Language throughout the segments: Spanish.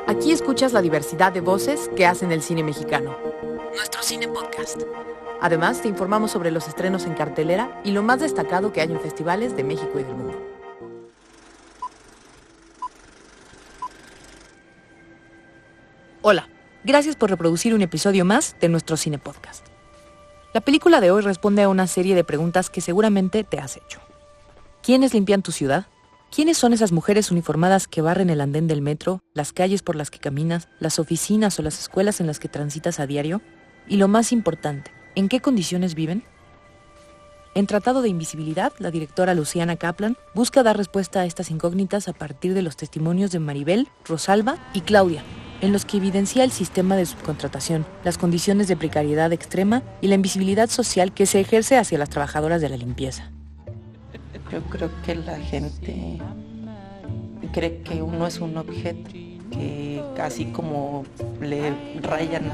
Aquí escuchas la diversidad de voces que hacen el cine mexicano. Nuestro Cine Podcast. Además, te informamos sobre los estrenos en cartelera y lo más destacado que hay en festivales de México y del mundo. Hola, gracias por reproducir un episodio más de nuestro Cine Podcast. La película de hoy responde a una serie de preguntas que seguramente te has hecho. ¿Quiénes limpian tu ciudad? ¿Quiénes son esas mujeres uniformadas que barren el andén del metro, las calles por las que caminas, las oficinas o las escuelas en las que transitas a diario? Y lo más importante, ¿en qué condiciones viven? En Tratado de Invisibilidad, la directora Luciana Kaplan busca dar respuesta a estas incógnitas a partir de los testimonios de Maribel, Rosalba y Claudia, en los que evidencia el sistema de subcontratación, las condiciones de precariedad extrema y la invisibilidad social que se ejerce hacia las trabajadoras de la limpieza. Yo creo que la gente cree que uno es un objeto, que así como le rayan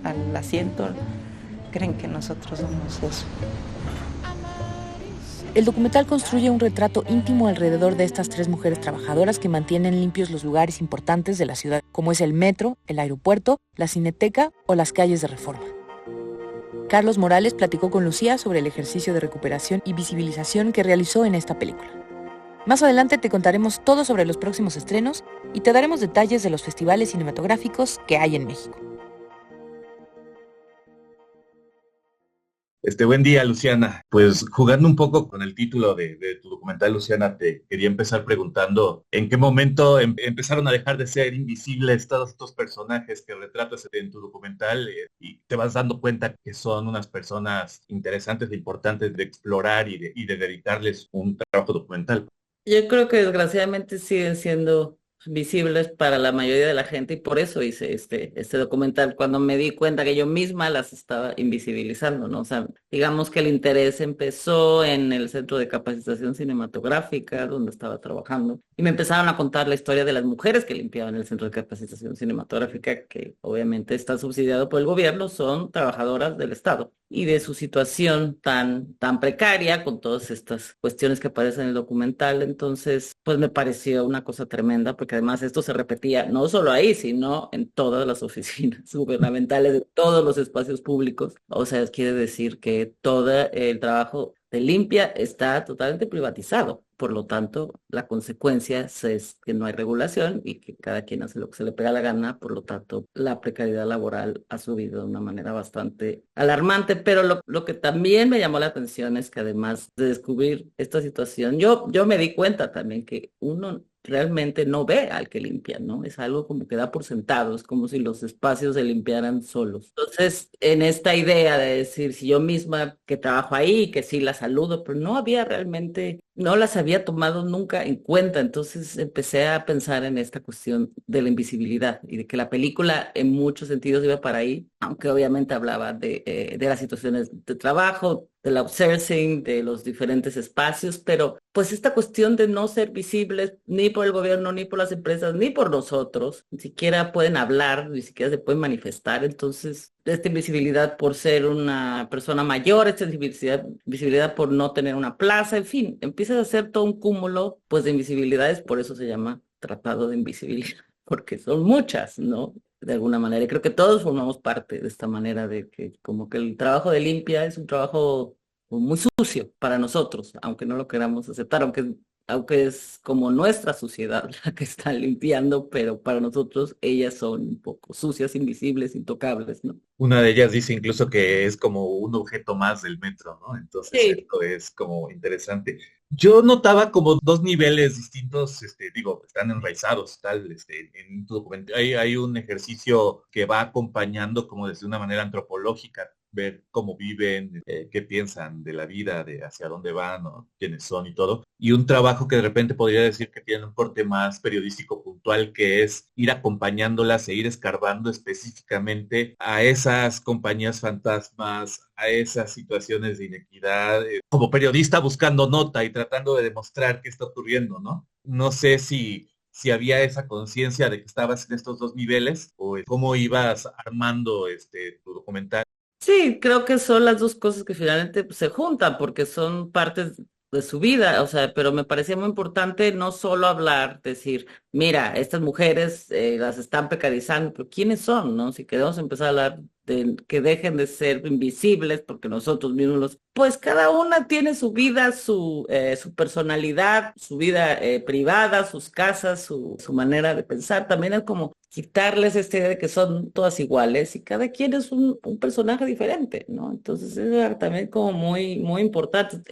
al asiento, creen que nosotros somos eso. El documental construye un retrato íntimo alrededor de estas tres mujeres trabajadoras que mantienen limpios los lugares importantes de la ciudad, como es el metro, el aeropuerto, la cineteca o las calles de Reforma. Carlos Morales platicó con Lucía sobre el ejercicio de recuperación y visibilización que realizó en esta película. Más adelante te contaremos todo sobre los próximos estrenos y te daremos detalles de los festivales cinematográficos que hay en México. Buen día, Luciana. Pues jugando un poco con el título de tu documental, Luciana, te quería empezar preguntando ¿en qué momento empezaron a dejar de ser invisibles todos estos personajes que retratas en tu documental y te vas dando cuenta que son unas personas interesantes e importantes de explorar y de dedicarles un trabajo documental? Yo creo que desgraciadamente siguen siendo visibles para la mayoría de la gente y por eso hice este documental, cuando me di cuenta que yo misma las estaba invisibilizando, ¿no? O sea, digamos que el interés empezó en el Centro de Capacitación Cinematográfica, donde estaba trabajando, y me empezaron a contar la historia de las mujeres que limpiaban el Centro de Capacitación Cinematográfica, que obviamente está subsidiado por el gobierno, son trabajadoras del Estado, y de su situación tan precaria con todas estas cuestiones que aparecen en el documental. Entonces, pues me pareció una cosa tremenda, porque además esto se repetía no solo ahí, sino en todas las oficinas gubernamentales, de todos los espacios públicos. O sea, quiere decir que todo el trabajo de limpia está totalmente privatizado. Por lo tanto, la consecuencia es que no hay regulación y que cada quien hace lo que se le pega la gana. Por lo tanto, la precariedad laboral ha subido de una manera bastante alarmante. Pero lo que también me llamó la atención es que además de descubrir esta situación, yo me di cuenta también que uno realmente no ve al que limpia, ¿no? Es algo como que da por sentado, es como si los espacios se limpiaran solos. Entonces, en esta idea de decir, si yo misma que trabajo ahí, que sí la saludo, pero no había realmente, no las había tomado nunca en cuenta. Entonces empecé a pensar en esta cuestión de la invisibilidad y de que la película en muchos sentidos iba para ahí, aunque obviamente hablaba de las situaciones de trabajo, del outsourcing, de los diferentes espacios, pero pues esta cuestión de no ser visibles ni por el gobierno, ni por las empresas, ni por nosotros, ni siquiera pueden hablar, ni siquiera se pueden manifestar. Entonces, esta invisibilidad por ser una persona mayor, esta invisibilidad por no tener una plaza, en fin, empiezas a hacer todo un cúmulo pues de invisibilidades, por eso se llama Tratado de Invisibilidad, porque son muchas, ¿no? De alguna manera. Y creo que todos formamos parte de esta manera de que como que el trabajo de limpia es un trabajo muy sucio para nosotros, aunque no lo queramos aceptar, aunque es como nuestra sociedad la que está limpiando, pero para nosotros ellas son un poco sucias, invisibles, intocables, ¿no? Una de ellas dice incluso que es como un objeto más del metro, ¿no? Entonces Sí. esto es como interesante. Yo notaba como dos niveles distintos, digo, están enraizados, tal, en tu documental hay un ejercicio que va acompañando como desde una manera antropológica, ver cómo viven, qué piensan de la vida, de hacia dónde van o quiénes son y todo. Y un trabajo que de repente podría decir que tiene un corte más periodístico puntual, que es ir acompañándolas e ir escarbando específicamente a esas compañías fantasmas, a esas situaciones de inequidad, como periodista buscando nota y tratando de demostrar qué está ocurriendo, ¿no? No sé si había esa conciencia de que estabas en estos dos niveles o cómo ibas armando tu documental. Sí, creo que son las dos cosas que finalmente pues, se juntan porque son partes, de su vida, o sea, pero me parecía muy importante no solo hablar, decir, mira, estas mujeres las están precarizando, pero ¿quiénes son, no? Si queremos empezar a hablar de que dejen de ser invisibles, porque nosotros mismos pues cada una tiene su vida, su personalidad, su vida privada, sus casas, su manera de pensar. También es como quitarles esta idea de que son todas iguales y cada quien es un personaje diferente, ¿no? Entonces eso era también como muy, muy importante.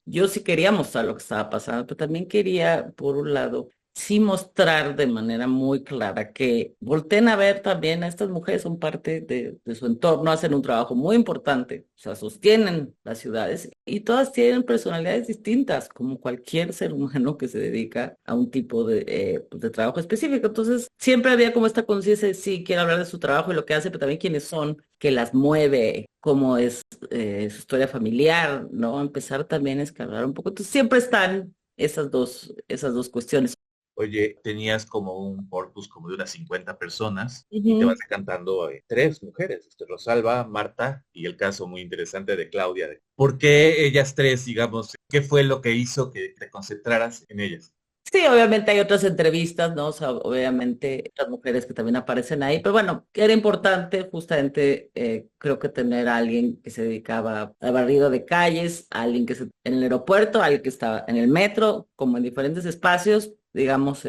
Yo sí quería mostrar lo que estaba pasando, pero también quería, por un lado, sí mostrar de manera muy clara que volteen a ver también a estas mujeres, son parte de su entorno, hacen un trabajo muy importante, o sea, sostienen las ciudades y todas tienen personalidades distintas, como cualquier ser humano que se dedica a un tipo pues, de trabajo específico. Entonces, siempre había como esta conciencia de sí, quiero hablar de su trabajo y lo que hace, pero también quiénes son, que las mueve, cómo es su historia familiar, ¿no? Empezar también a escalar un poco. Entonces, siempre están esas dos cuestiones. Oye, tenías como un corpus como de unas 50 personas y te vas Ujú. decantando tres mujeres, Rosalba, Marta y el caso muy interesante de Claudia. ¿Por qué ellas tres, digamos? ¿Qué fue lo que hizo que te concentraras en ellas? Sí, obviamente hay otras entrevistas, ¿no? O sea, obviamente las mujeres que también aparecen ahí, pero bueno, era importante justamente, creo que tener a alguien que se dedicaba al barrido de calles, a alguien en el aeropuerto, a alguien que estaba en el metro, como en diferentes espacios, digamos,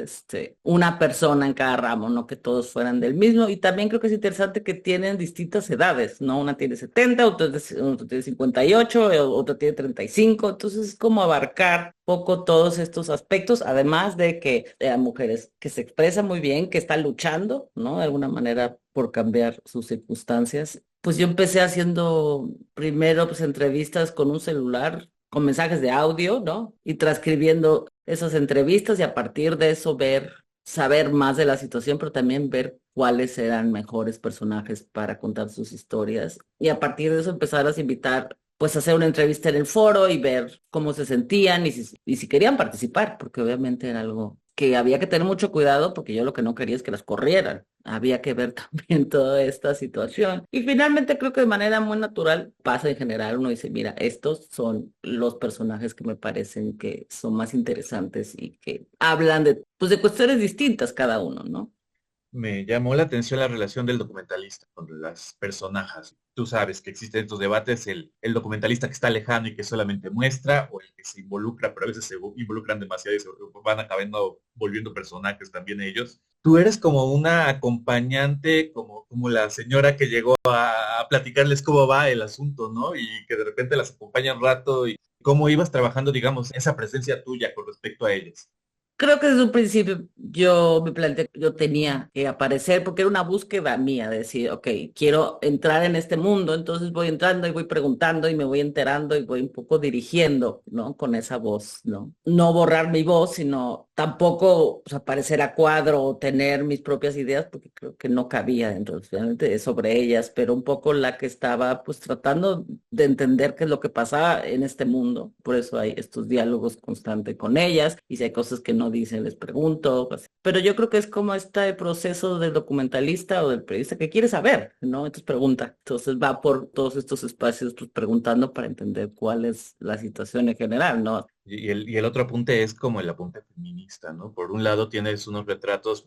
una persona en cada ramo, no que todos fueran del mismo. Y también creo que es interesante que tienen distintas edades, ¿no? Una tiene 70, otro tiene 58, otra tiene 35, entonces es como abarcar poco todos estos aspectos, además de que mujeres que se expresan muy bien, que están luchando, ¿no? De alguna manera por cambiar sus circunstancias. Pues yo empecé haciendo primero pues entrevistas con un celular, con mensajes de audio, ¿no? Y transcribiendo esas entrevistas y a partir de eso saber más de la situación, pero también ver cuáles eran mejores personajes para contar sus historias. Y a partir de eso empezar a invitar pues hacer una entrevista en el foro y ver cómo se sentían y si querían participar, porque obviamente era algo que había que tener mucho cuidado, porque yo lo que no quería es que las corrieran. Había que ver también toda esta situación. Y finalmente creo que de manera muy natural pasa en general. Uno dice, mira, estos son los personajes que me parecen que son más interesantes y que hablan pues de cuestiones distintas cada uno, ¿no? Me llamó la atención la relación del documentalista con las personajes. Tú sabes que existen estos debates, el documentalista que está lejano y que solamente muestra, o el que se involucra, pero a veces se involucran demasiado y se van acabando volviendo personajes también ellos. Tú eres como una acompañante, como la señora que llegó a platicarles cómo va el asunto, ¿no? Y que de repente las acompaña un rato y cómo ibas trabajando, digamos, esa presencia tuya con respecto a ellas. Creo que desde un principio yo me planteé que yo tenía que aparecer porque era una búsqueda mía, de decir, ok, quiero entrar en este mundo, entonces voy entrando y voy preguntando y me voy enterando y voy un poco dirigiendo, ¿no? Con esa voz, ¿no? No borrar mi voz, sino tampoco pues, aparecer a cuadro o tener mis propias ideas, porque creo que no cabía dentro, finalmente sobre ellas, pero un poco la que estaba pues tratando de entender qué es lo que pasaba en este mundo. Por eso hay estos diálogos constantes con ellas y si hay cosas que no dicen, les pregunto. Así. Pero yo creo que es como este proceso del documentalista o del periodista que quiere saber, ¿no? Entonces pregunta. Entonces va por todos estos espacios pues, preguntando para entender cuál es la situación en general, ¿no? Y el otro apunte es como el apunte feminista, ¿no? Por un lado tienes unos retratos,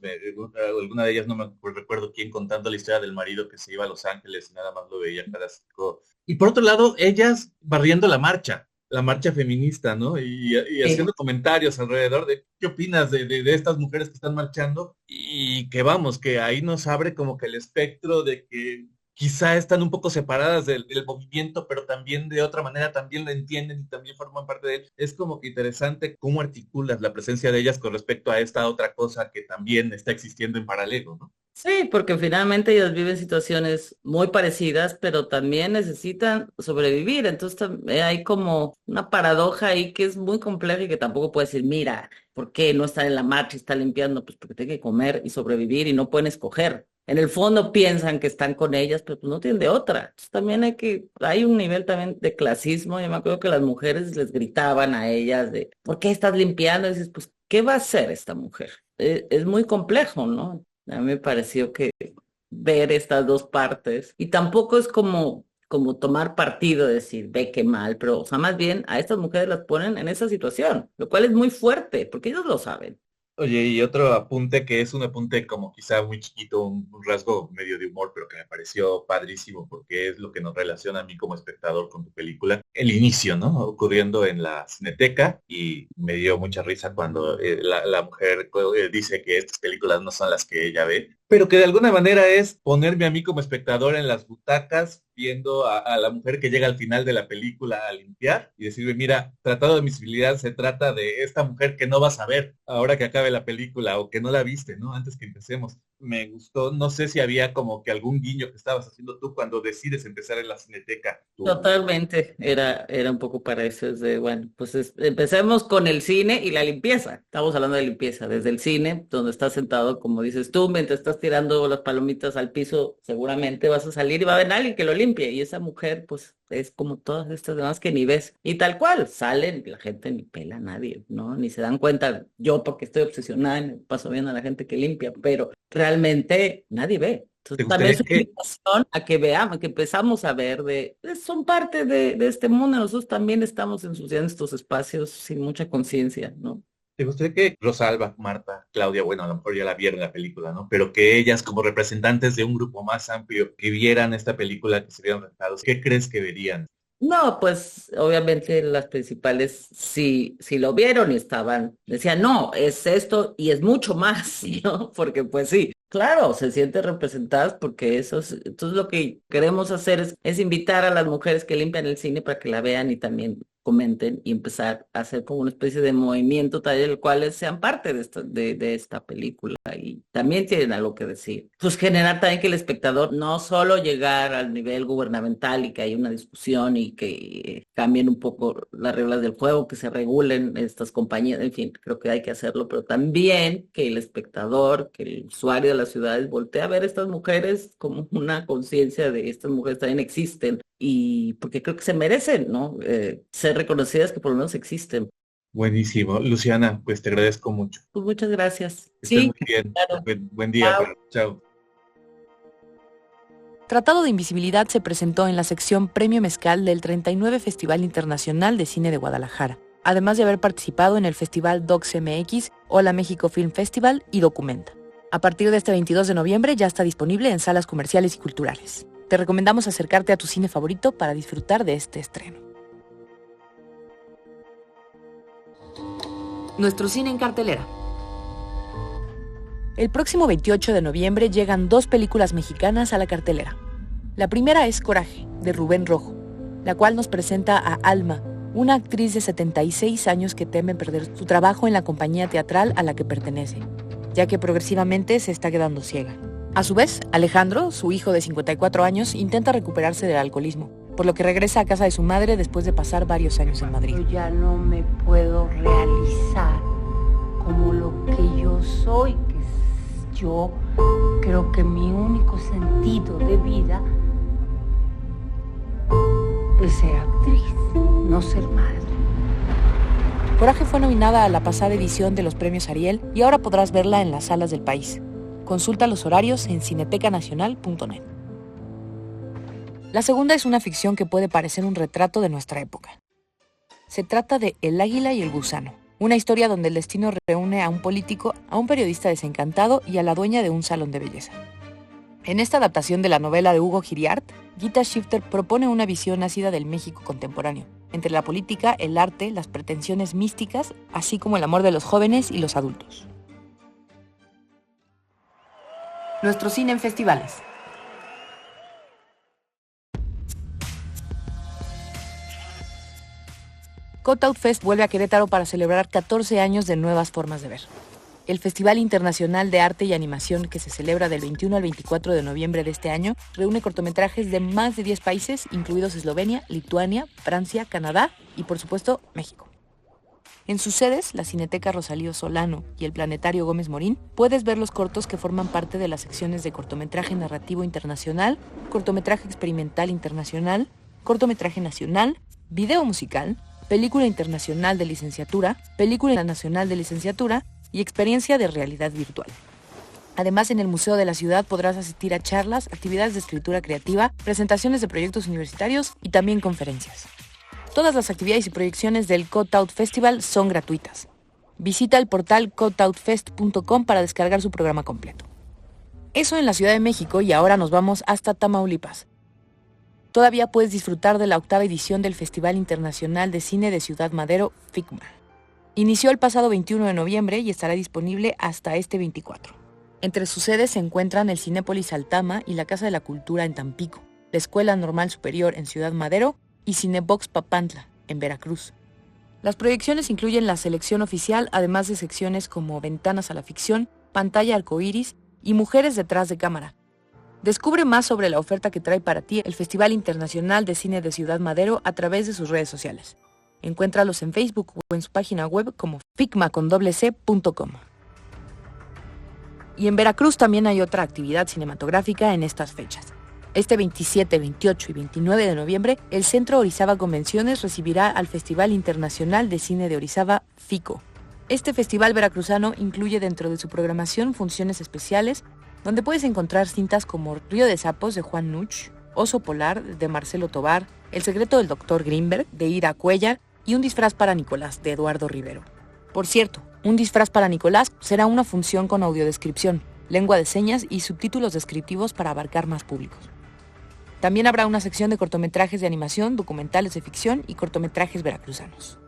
alguna de ellas no me recuerdo quién contando la historia del marido que se iba a Los Ángeles y nada más lo veía cada 5. Y por otro lado, ellas barriendo la marcha feminista, ¿no? Y Sí. haciendo comentarios alrededor de qué opinas de estas mujeres que están marchando y que vamos, que ahí nos abre como que el espectro de que quizá están un poco separadas del movimiento, pero también de otra manera también lo entienden y también forman parte de él. Es como que interesante cómo articulas la presencia de ellas con respecto a esta otra cosa que también está existiendo en paralelo, ¿no? Sí, porque finalmente ellos viven situaciones muy parecidas, pero también necesitan sobrevivir. Entonces hay como una paradoja ahí que es muy compleja y que tampoco puedes decir, mira, ¿por qué no están en la marcha y están limpiando? Pues porque tienen que comer y sobrevivir y no pueden escoger. En el fondo piensan que están con ellas, pero pues no tienen de otra. Entonces también hay un nivel también de clasismo. Yo me acuerdo que las mujeres les gritaban a ellas de, ¿por qué estás limpiando? Y dices, pues, ¿qué va a hacer esta mujer? Es muy complejo, ¿no? A mí me pareció que ver estas dos partes, y tampoco es como como tomar partido, decir, ve qué mal, pero, o sea, más bien a estas mujeres las ponen en esa situación, lo cual es muy fuerte, porque ellos lo saben. Oye, y otro apunte que es un apunte como quizá muy chiquito, un rasgo medio de humor, pero que me pareció padrísimo porque es lo que nos relaciona a mí como espectador con tu película. El inicio, ¿no? Ocurriendo en la Cineteca y me dio mucha risa cuando la mujer dice que estas películas no son las que ella ve, pero que de alguna manera es ponerme a mí como espectador en las butacas viendo a la mujer que llega al final de la película a limpiar y decirme, mira, Tratado de Invisibilidad se trata de esta mujer que no vas a ver ahora que acabe la película o que no la viste, ¿no? Antes que empecemos. Me gustó, no sé si había como que algún guiño que estabas haciendo tú cuando decides empezar en la Cineteca. Totalmente, era un poco para eso, es de, bueno, pues empecemos con el cine y la limpieza. Estamos hablando de limpieza, desde el cine, donde estás sentado, como dices tú, mientras estás tirando las palomitas al piso, seguramente vas a salir y va a haber alguien que lo limpie. Y esa mujer, pues, es como todas estas demás que ni ves. Y tal cual, salen, y la gente ni pela a nadie, ¿no? Ni se dan cuenta, yo porque estoy obsesionada, me paso viendo a la gente que limpia, pero realmente nadie ve. ¿Te Entonces, también gustaría es una que invitación a que veamos, que empezamos a ver son parte de este mundo, nosotros también estamos ensuciando estos espacios sin mucha conciencia, ¿no? ¿Te gustaría que Rosalba, Marta, Claudia, bueno, a lo mejor ya la vieron la película, ¿no? Pero que ellas como representantes de un grupo más amplio, que vieran esta película, que se vieran reflejados, ¿qué crees que verían? No, pues obviamente las principales sí lo vieron y decían, no, es esto y es mucho más, ¿no? Porque pues sí, claro, se sienten representadas porque entonces lo que queremos hacer es invitar a las mujeres que limpian el cine para que la vean y también comenten y empezar a hacer como una especie de movimiento tal el cual sean parte de esta película y también tienen algo que decir. Pues generar también que el espectador no solo llegar al nivel gubernamental y que haya una discusión y que cambien un poco las reglas del juego, que se regulen estas compañías, en fin, creo que hay que hacerlo, pero también que el espectador, que el usuario de las ciudades voltee a ver a estas mujeres como una conciencia de estas mujeres también existen y porque creo que se merecen, ¿no? Ser reconocidas que por lo menos existen. Buenísimo. Luciana, pues te agradezco mucho. Pues muchas gracias. Que estés Sí, muy bien. claro. Buen día. Chao. Chao. Tratado de Invisibilidad se presentó en la sección Premio Mezcal del 39 Festival Internacional de Cine de Guadalajara, además de haber participado en el Festival DocsMX, Hola México Film Festival y Documenta. A partir de este 22 de noviembre ya está disponible en salas comerciales y culturales. Te recomendamos acercarte a tu cine favorito para disfrutar de este estreno. Nuestro cine en cartelera. El próximo 28 de noviembre llegan 2 películas mexicanas a la cartelera. La primera es Coraje, de Rubén Rojo, la cual nos presenta a Alma, una actriz de 76 años que teme perder su trabajo en la compañía teatral a la que pertenece, ya que progresivamente se está quedando ciega. A su vez, Alejandro, su hijo de 54 años, intenta recuperarse del alcoholismo, por lo que regresa a casa de su madre después de pasar varios años en Madrid. Yo ya no me puedo realizar como lo que yo soy, que es yo. Creo que mi único sentido de vida es ser actriz, no ser madre. Coraje fue nominada a la pasada edición de los premios Ariel y ahora podrás verla en las salas del país. Consulta los horarios en cinetecanacional.net. La segunda es una ficción que puede parecer un retrato de nuestra época. Se trata de El águila y el gusano, una historia donde el destino reúne a un político, a un periodista desencantado y a la dueña de un salón de belleza. En esta adaptación de la novela de Hugo Giriart, Gita Shifter propone una visión ácida del México contemporáneo, entre la política, el arte, las pretensiones místicas, así como el amor de los jóvenes y los adultos. Nuestro cine en festivales. Cutout Fest vuelve a Querétaro para celebrar 14 años de nuevas formas de ver. El Festival Internacional de Arte y Animación, que se celebra del 21 al 24 de noviembre de este año, reúne cortometrajes de más de 10 países, incluidos Eslovenia, Lituania, Francia, Canadá y, por supuesto, México. En sus sedes, la Cineteca Rosalío Solano y el Planetario Gómez Morín, puedes ver los cortos que forman parte de las secciones de cortometraje narrativo internacional, cortometraje experimental internacional, cortometraje nacional, video musical, película internacional de licenciatura, película nacional de licenciatura y experiencia de realidad virtual. Además, en el Museo de la Ciudad podrás asistir a charlas, actividades de escritura creativa, presentaciones de proyectos universitarios y también conferencias. Todas las actividades y proyecciones del Cutout Festival son gratuitas. Visita el portal cutoutfest.com para descargar su programa completo. Eso en la Ciudad de México, y ahora nos vamos hasta Tamaulipas. Todavía puedes disfrutar de la 8ª edición del Festival Internacional de Cine de Ciudad Madero, FICMA. Inició el pasado 21 de noviembre y estará disponible hasta este 24. Entre sus sedes se encuentran el Cinépolis Altama y la Casa de la Cultura en Tampico, la Escuela Normal Superior en Ciudad Madero y Cinebox Papantla, en Veracruz. Las proyecciones incluyen la selección oficial, además de secciones como Ventanas a la Ficción, Pantalla Arcoíris y Mujeres detrás de cámara. Descubre más sobre la oferta que trae para ti el Festival Internacional de Cine de Ciudad Madero a través de sus redes sociales. Encuéntralos en Facebook o en su página web como ficma.com. Y en Veracruz también hay otra actividad cinematográfica en estas fechas. Este 27, 28 y 29 de noviembre, el Centro Orizaba Convenciones recibirá al Festival Internacional de Cine de Orizaba, FICO. Este festival veracruzano incluye dentro de su programación funciones especiales, donde puedes encontrar cintas como Río de Sapos de Juan Nuch, Oso Polar de Marcelo Tovar, El secreto del Dr. Greenberg de Ira Cuellar y Un disfraz para Nicolás de Eduardo Rivero. Por cierto, Un disfraz para Nicolás será una función con audiodescripción, lengua de señas y subtítulos descriptivos para abarcar más públicos. También habrá una sección de cortometrajes de animación, documentales de ficción y cortometrajes veracruzanos.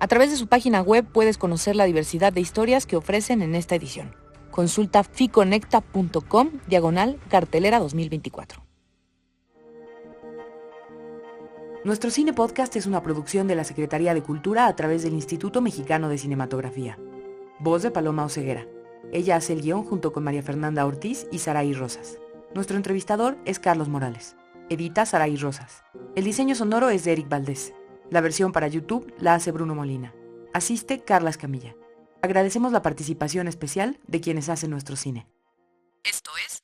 A través de su página web puedes conocer la diversidad de historias que ofrecen en esta edición. Consulta ficonecta.com/cartelera 2024. Nuestro Cine Podcast es una producción de la Secretaría de Cultura a través del Instituto Mexicano de Cinematografía. Voz de Paloma Oseguera. Ella hace el guión junto con María Fernanda Ortiz y Saraí Rosas. Nuestro entrevistador es Carlos Morales. Edita Saraí Rosas. El diseño sonoro es de Eric Valdés. La versión para YouTube la hace Bruno Molina. Asiste Carla Escamilla. Agradecemos la participación especial de quienes hacen nuestro cine. Esto es